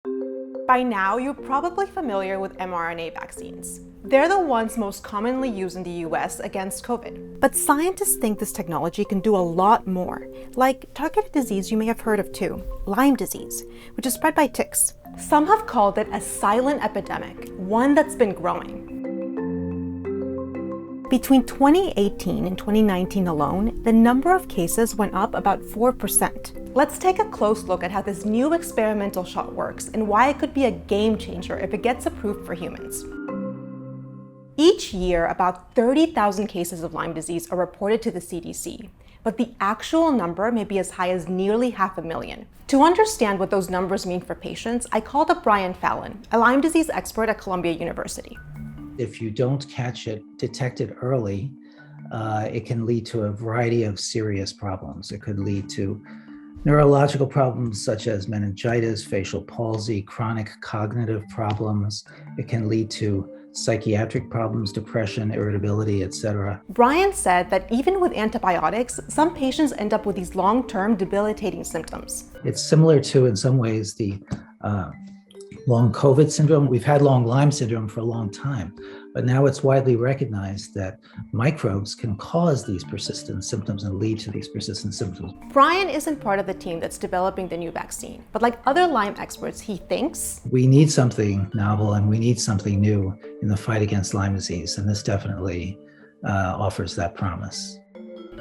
By now, you're probably familiar with mRNA vaccines. They're the ones most commonly used in the US against COVID. But scientists think this technology can do a lot more, like target a disease you may have heard of too, Lyme disease, which is spread by ticks. Some have called it a silent epidemic, one that's been growing. Between 2018 and 2019 alone, the number of cases went up about 4%. Let's take a close look at how this new experimental shot works and why it could be a game changer if it gets approved for humans. Each year, about 30,000 cases of Lyme disease are reported to the CDC, but the actual number may be as high as nearly 500,000. To understand what those numbers mean for patients, I called up Brian Fallon, a Lyme disease expert at Columbia University. If you don't catch it, detect it early, it can lead to a variety of serious problems. It could lead to neurological problems such as meningitis, facial palsy, chronic cognitive problems. It can lead to psychiatric problems, depression, irritability, etc. Brian said that even with antibiotics, some patients end up with these long-term debilitating symptoms. It's similar to, in some ways, the long COVID syndrome. We've had long Lyme syndrome for a long time, but now it's widely recognized that microbes can cause these persistent symptoms and lead to these persistent symptoms. Brian isn't part of the team that's developing the new vaccine, but like other Lyme experts, he thinks we need something novel and we need something new in the fight against Lyme disease, and this definitely offers that promise.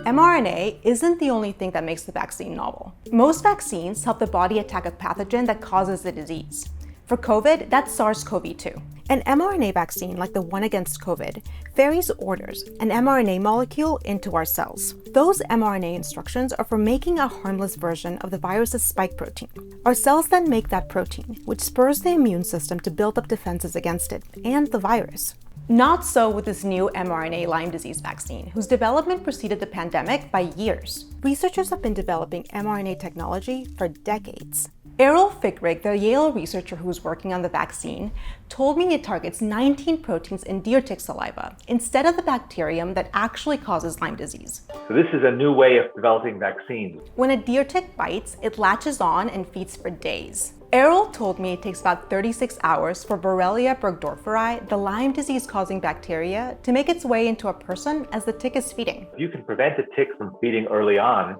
mRNA isn't the only thing that makes the vaccine novel. Most vaccines help the body attack a pathogen that causes the disease. For COVID, that's SARS-CoV-2. An mRNA vaccine, like the one against COVID, ferries orders, an mRNA molecule, into our cells. Those mRNA instructions are for making a harmless version of the virus's spike protein. Our cells then make that protein, which spurs the immune system to build up defenses against it and the virus. Not so with this new mRNA Lyme disease vaccine, whose development preceded the pandemic by years. Researchers have been developing mRNA technology for decades. Errol Fickrig, the Yale researcher who's working on the vaccine, told me it targets 19 proteins in deer tick saliva instead of the bacterium that actually causes Lyme disease. So this is a new way of developing vaccines. When a deer tick bites, it latches on and feeds for days. Errol told me it takes about 36 hours for Borrelia burgdorferi, the Lyme disease-causing bacteria, to make its way into a person as the tick is feeding. If you can prevent a tick from feeding early on,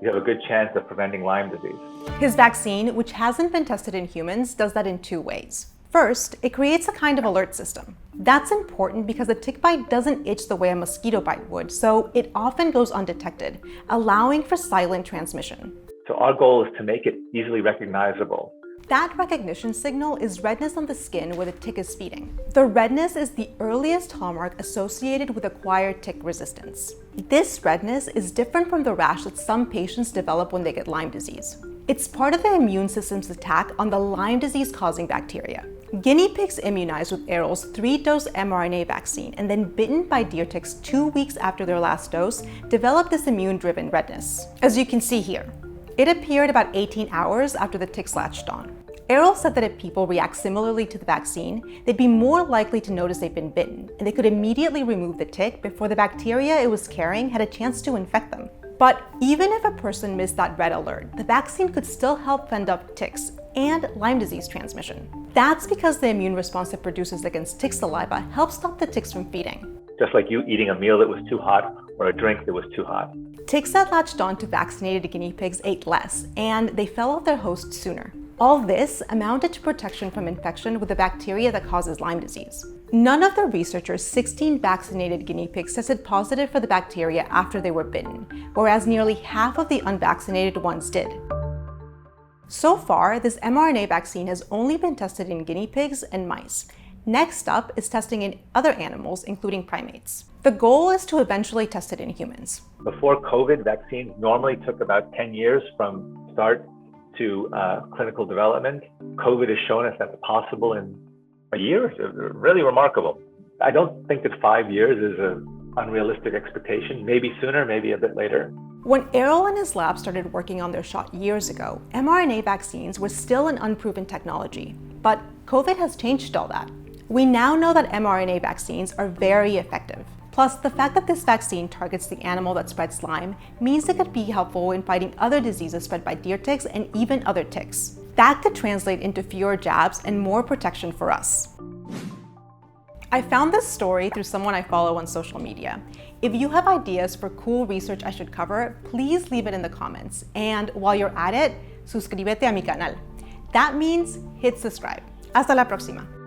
you have a good chance of preventing Lyme disease. His vaccine, which hasn't been tested in humans, does that in two ways. First, it creates a kind of alert system. That's important because a tick bite doesn't itch the way a mosquito bite would, so it often goes undetected, allowing for silent transmission. So our goal is to make it easily recognizable. That recognition signal is redness on the skin where the tick is feeding. The redness is the earliest hallmark associated with acquired tick resistance. This redness is different from the rash that some patients develop when they get Lyme disease. It's part of the immune system's attack on the Lyme disease-causing bacteria. Guinea pigs immunized with Errol's 3-dose mRNA vaccine and then bitten by deer ticks 2 weeks after their last dose developed this immune-driven redness. As you can see here, it appeared about 18 hours after the ticks latched on. Errol said that if people react similarly to the vaccine, they'd be more likely to notice they've been bitten, and they could immediately remove the tick before the bacteria it was carrying had a chance to infect them. But even if a person missed that red alert, the vaccine could still help fend off ticks and Lyme disease transmission. That's because the immune response it produces against tick saliva helps stop the ticks from feeding. Just like you eating a meal that was too hot or a drink that was too hot. Ticks that latched on to vaccinated guinea pigs ate less, and they fell off their host sooner. All this amounted to protection from infection with the bacteria that causes Lyme disease. None of the researchers' 16 vaccinated guinea pigs tested positive for the bacteria after they were bitten, whereas nearly half of the unvaccinated ones did. So far, this mRNA vaccine has only been tested in guinea pigs and mice. Next up is testing in other animals, including primates. The goal is to eventually test it in humans. Before COVID, vaccines normally took about 10 years from start to clinical development. COVID has shown us that's possible in a year. It's really remarkable. I don't think that 5 years is an unrealistic expectation. Maybe sooner, maybe a bit later. When Errol and his lab started working on their shot years ago, mRNA vaccines were still an unproven technology. But COVID has changed all that. We now know that mRNA vaccines are very effective. Plus, the fact that this vaccine targets the animal that spreads Lyme means it could be helpful in fighting other diseases spread by deer ticks and even other ticks. That could translate into fewer jabs and more protection for us. I found this story through someone I follow on social media. If you have ideas for cool research I should cover, please leave it in the comments. And while you're at it, suscríbete a mi canal. That means hit subscribe. Hasta la próxima.